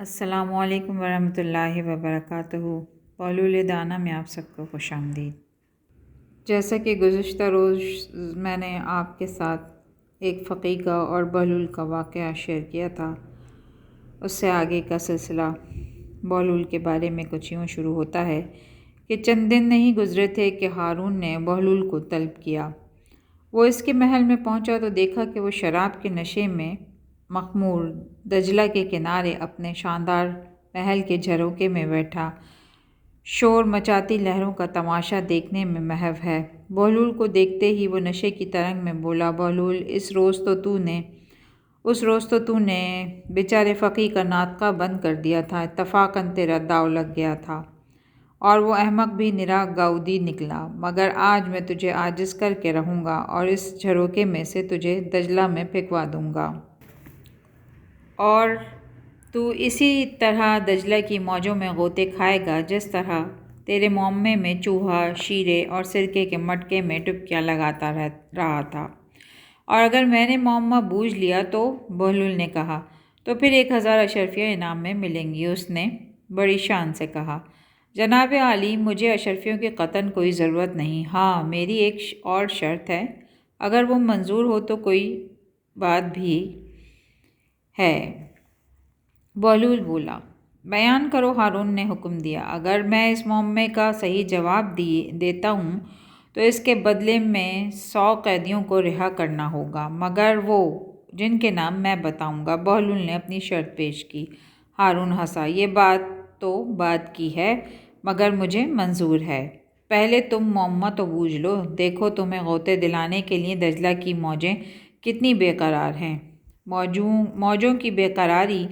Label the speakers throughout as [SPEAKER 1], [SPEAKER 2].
[SPEAKER 1] السلام علیکم ورحمۃ اللہ وبرکاتہ۔ بہلول دانہ میں آپ سب کو خوش آمدید۔ جیسا کہ گزشتہ روز میں نے آپ کے ساتھ ایک فقیہ کا اور بہلول کا واقعہ شیئر کیا تھا، اس سے آگے کا سلسلہ بہلول کے بارے میں کچھ یوں شروع ہوتا ہے کہ چند دن نہیں گزرے تھے کہ ہارون نے بہلول کو طلب کیا۔ وہ اس کے محل میں پہنچا تو دیکھا کہ وہ شراب کے نشے میں مخمور دجلہ کے کنارے اپنے شاندار محل کے جھروکے میں بیٹھا شور مچاتی لہروں کا تماشا دیکھنے میں محو ہے۔ بہلول کو دیکھتے ہی وہ نشے کی ترنگ میں بولا، بہلول، اس روز تو تو نے بیچارے فقیہ کا ناطقہ بند کر دیا تھا، اتفاقاً تیرا داؤ لگ گیا تھا اور وہ احمق بھی نرا گاؤدی نکلا، مگر آج میں تجھے عاجز کر کے رہوں گا اور اس جھروکے میں سے تجھے دجلہ میں پھینکوا دوں گا اور تو اسی طرح دجلہ کی موجوں میں غوطے کھائے گا جس طرح تیرے معمے میں چوہا شیرے اور سرکے کے مٹکے میں ڈبکیاں لگاتا رہا تھا۔ اور اگر میں نے معمہ بوجھ لیا تو؟ بہلول نے کہا، تو پھر 1000 اشرفیاں انعام میں ملیں گی۔ اس نے بڑی شان سے کہا، جناب عالی، مجھے اشرفیوں کی قطعاً کوئی ضرورت نہیں، ہاں میری ایک اور شرط ہے، اگر وہ منظور ہو تو کوئی بات بھی ہے۔ بہلول بولا، بیان کرو۔ ہارون نے حکم دیا، اگر میں اس معمے کا صحیح جواب دیتا ہوں تو اس کے بدلے میں 100 قیدیوں کو رہا کرنا ہوگا، مگر وہ جن کے نام میں بتاؤں گا۔ بہلول نے اپنی شرط پیش کی۔ ہارون ہنسا، یہ بات کی ہے، مگر مجھے منظور ہے۔ پہلے تم معمہ تو بوجھ لو، دیکھو تمہیں غوطے دلانے کے لیے دجلہ کی موجیں کتنی بے قرار ہیں۔ موجوں کی بے قراری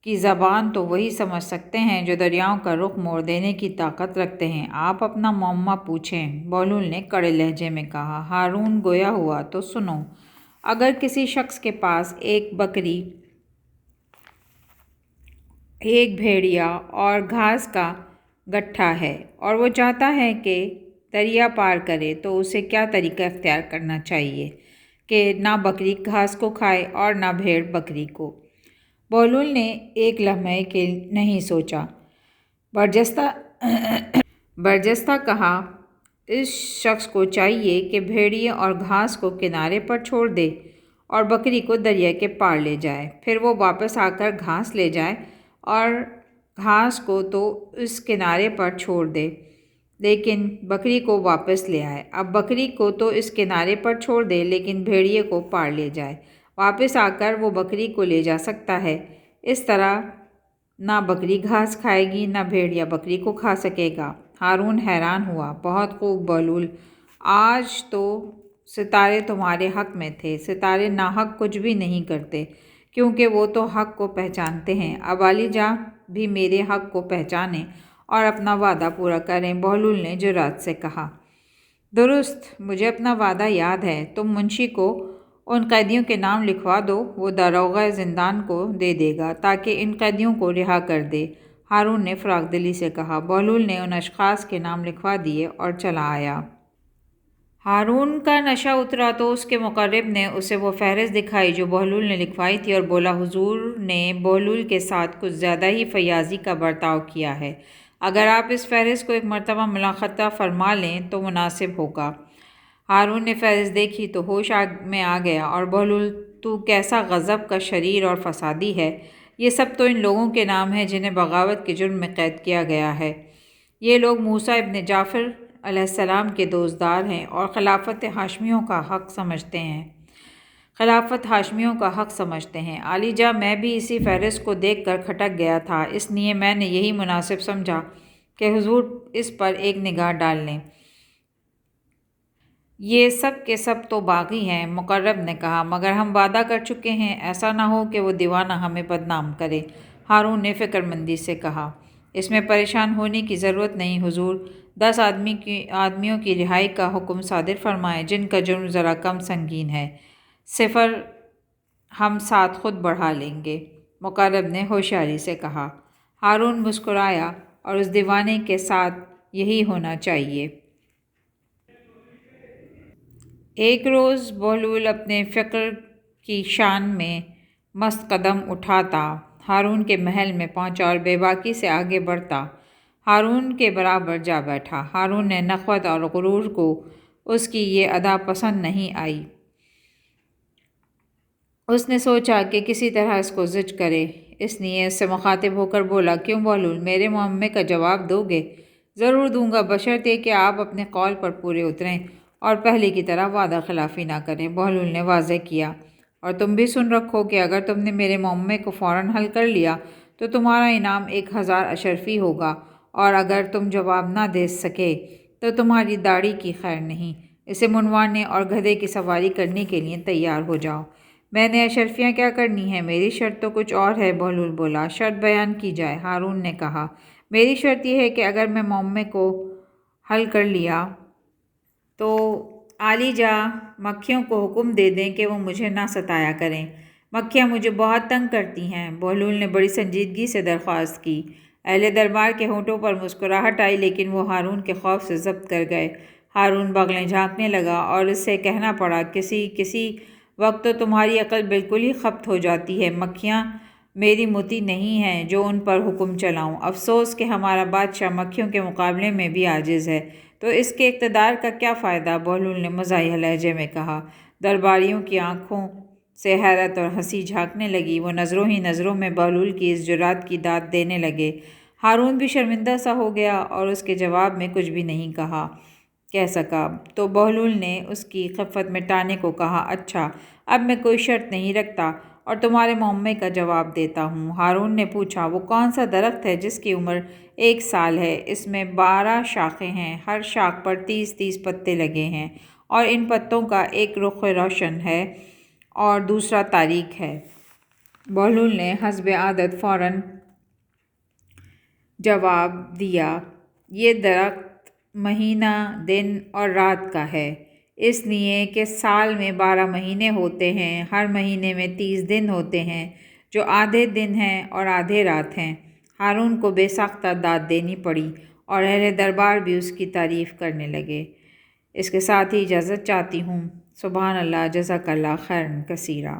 [SPEAKER 1] کی زبان تو وہی سمجھ سکتے ہیں جو دریاؤں کا رخ موڑ دینے کی طاقت رکھتے ہیں۔ آپ اپنا معمہ پوچھیں، بہلول نے کڑے لہجے میں کہا۔ ہارون گویا ہوا، تو سنو، اگر کسی شخص کے پاس ایک بکری، ایک بھیڑیا اور گھاس کا گٹھا ہے اور وہ چاہتا ہے کہ دریا پار کرے تو اسے کیا طریقہ اختیار کرنا چاہیے کہ نہ بکری گھاس کو کھائے اور نہ بھیڑ بکری کو؟ بہلول نے ایک لمحے کے نہیں سوچا، برجستہ کہا، اس شخص کو چاہیے کہ بھیڑیے اور گھاس کو کنارے پر چھوڑ دے اور بکری کو دریا کے پار لے جائے، پھر وہ واپس آ کر گھاس لے جائے اور گھاس کو تو اس کنارے پر چھوڑ دے لیکن بکری کو واپس لے آئے۔ اب بکری کو تو اس کنارے پر چھوڑ دے لیکن بھیڑیے کو پار لے جائے، واپس آ کر وہ بکری کو لے جا سکتا ہے۔ اس طرح نہ بکری گھاس کھائے گی نہ بھیڑیا بکری کو کھا سکے گا۔ ہارون حیران ہوا۔ بہت خوب بہلول، آج تو ستارے تمہارے حق میں تھے۔ ستارے ناحق کچھ بھی نہیں کرتے کیونکہ وہ تو حق کو پہچانتے ہیں۔ اب عالی جاں بھی میرے حق کو پہچانیں اور اپنا وعدہ پورا کریں، بہلول نے جرأت سے کہا۔ درست، مجھے اپنا وعدہ یاد ہے۔ تم منشی کو ان قیدیوں کے نام لکھوا دو، وہ داروغہ زندان کو دے دے گا تاکہ ان قیدیوں کو رہا کر دے، ہارون نے فراخ دلی سے کہا۔ بہلول نے ان اشخاص کے نام لکھوا دیے اور چلا آیا۔ ہارون کا نشہ اترا تو اس کے مقرب نے اسے وہ فہرست دکھائی جو بہلول نے لکھوائی تھی اور بولا، حضور نے بہلول کے ساتھ کچھ زیادہ ہی فیاضی کا برتاؤ کیا ہے، اگر آپ اس فہرست کو ایک مرتبہ ملاحظہ فرما لیں تو مناسب ہوگا۔ ہارون نے فہرست دیکھی تو ہوش میں آ گیا اور بہلول، تو کیسا غضب کا شریر اور فسادی ہے! یہ سب تو ان لوگوں کے نام ہیں جنہیں بغاوت کے جرم میں قید کیا گیا ہے۔ یہ لوگ موسیٰ ابن جعفر علیہ السلام کے دوزدار ہیں اور خلافت ہاشمیوں کا حق سمجھتے ہیں۔ عالی جاں میں بھی اسی فہرست کو دیکھ کر کھٹک گیا تھا، اس لیے میں نے یہی مناسب سمجھا کہ حضور اس پر ایک نگاہ ڈال لیں۔ یہ سب کے سب تو باغی ہیں، مقرب نے کہا، مگر ہم وعدہ کر چکے ہیں، ایسا نہ ہو کہ وہ دیوانہ ہمیں بدنام کرے۔ ہارون نے فکر مندی سے کہا، اس میں پریشان ہونے کی ضرورت نہیں حضور، 10 آدمیوں کی رہائی کا حکم صادر فرمائیں جن کا جرم ذرا کم سنگین ہے، 0 ہم 7 خود بڑھا لیں گے، مقرب نے ہوشیاری سے کہا۔ ہارون مسکرایا، اور اس دیوانے کے ساتھ یہی ہونا چاہیے۔ ایک روز بہلول اپنے فقر کی شان میں مست قدم اٹھاتا ہارون کے محل میں پہنچا اور بے باکی سے آگے بڑھتا ہارون کے برابر جا بیٹھا۔ ہارون نے نخوت اور غرور کو اس کی یہ ادا پسند نہیں آئی۔ اس نے سوچا کہ کسی طرح اس کو زج کرے، اس لیے اس سے مخاطب ہو کر بولا، کیوں بہلول، میرے معمے کا جواب دو گے؟ ضرور دوں گا، بشرطے کہ آپ اپنے قول پر پورے اتریں اور پہلے کی طرح وعدہ خلافی نہ کریں۔ بہلول نے واضح کیا، اور تم بھی سن رکھو کہ اگر تم نے میرے معمے کو فوراً حل کر لیا تو تمہارا انعام 1000 اشرفی ہوگا، اور اگر تم جواب نہ دے سکے تو تمہاری داڑھی کی خیر نہیں۔ اسے منوانے اور گدھے کی سواری کرنے کے لیے تیار ہو جاؤ۔ میں نے اشرفیاں کیا کرنی ہیں؟ میری شرط تو کچھ اور ہے، بہلول بولا۔ شرط بیان کی جائے، ہارون نے کہا۔ میری شرط یہ ہے کہ اگر میں معمے کو حل کر لیا تو عالی جاں مکھیوں کو حکم دے دیں کہ وہ مجھے نہ ستایا کریں، مکھیاں مجھے بہت تنگ کرتی ہیں۔ بہلول نے بڑی سنجیدگی سے درخواست کی۔ اہل دربار کے ہونٹوں پر مسکراہٹ آئی، لیکن وہ ہارون کے خوف سے ضبط کر گئے۔ ہارون بغلیں جھانکنے لگا اور اس سے کہنا پڑا، کسی وقت تو تمہاری عقل بالکل ہی خبت ہو جاتی ہے۔ مکھیاں میری مطیع نہیں ہیں جو ان پر حکم چلاؤں۔ افسوس کہ ہمارا بادشاہ مکھیوں کے مقابلے میں بھی عاجز ہے، تو اس کے اقتدار کا کیا فائدہ؟ بہلول نے مزاحیہ لہجے میں کہا۔ درباریوں کی آنکھوں سے حیرت اور ہنسی جھانکنے لگی۔ وہ نظروں ہی نظروں میں بہلول کی اس جرأت کی داد دینے لگے۔ ہارون بھی شرمندہ سا ہو گیا اور اس کے جواب میں کچھ بھی نہیں کہہ سکا۔ تو بہلول نے اس کی خفت مٹانے کو کہا، اچھا، اب میں کوئی شرط نہیں رکھتا اور تمہارے معمے کا جواب دیتا ہوں۔ ہارون نے پوچھا، وہ کون سا درخت ہے جس کی عمر 1 سال ہے؟ اس میں 12 شاخیں ہیں، ہر شاخ پر 30 پتے لگے ہیں، اور ان پتوں کا ایک رخ روشن ہے اور دوسرا تاریک ہے۔ بہلول نے حسب عادت فوراً جواب دیا، یہ درخت مہینہ، دن اور رات کا ہے، اس لیے کہ سال میں 12 مہینے ہوتے ہیں، ہر مہینے میں 30 دن ہوتے ہیں جو آدھے دن ہیں اور آدھے رات ہیں۔ ہارون کو بے ساختہ داد دینی پڑی اور اہل دربار بھی اس کی تعریف کرنے لگے۔ اس کے ساتھ ہی اجازت چاہتی ہوں۔ سبحان اللہ، جزاک اللہ خیرا کثیرا۔